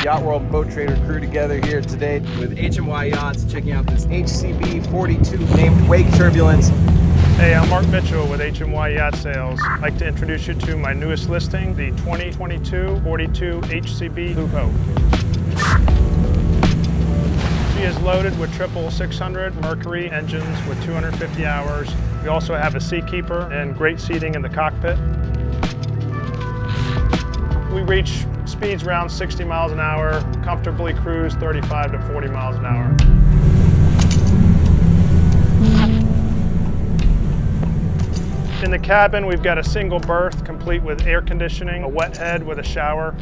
Yacht World Boat Trader crew together here today with HMY Yachts, checking out this HCB 42 named Wake Turbulence. Hey, I'm Mark Mitchell with HMY Yacht Sales. I'd like to introduce you to my newest listing, the 2022 42 HCB Lujo. She is loaded with triple 600 Mercury engines with 250 hours. We also have a Seakeeper and great seating in the cockpit. We reach speeds around 60 miles an hour, comfortably cruise 35 to 40 miles an hour. In the cabin, we've got a single berth complete with air conditioning, a wet head with a shower.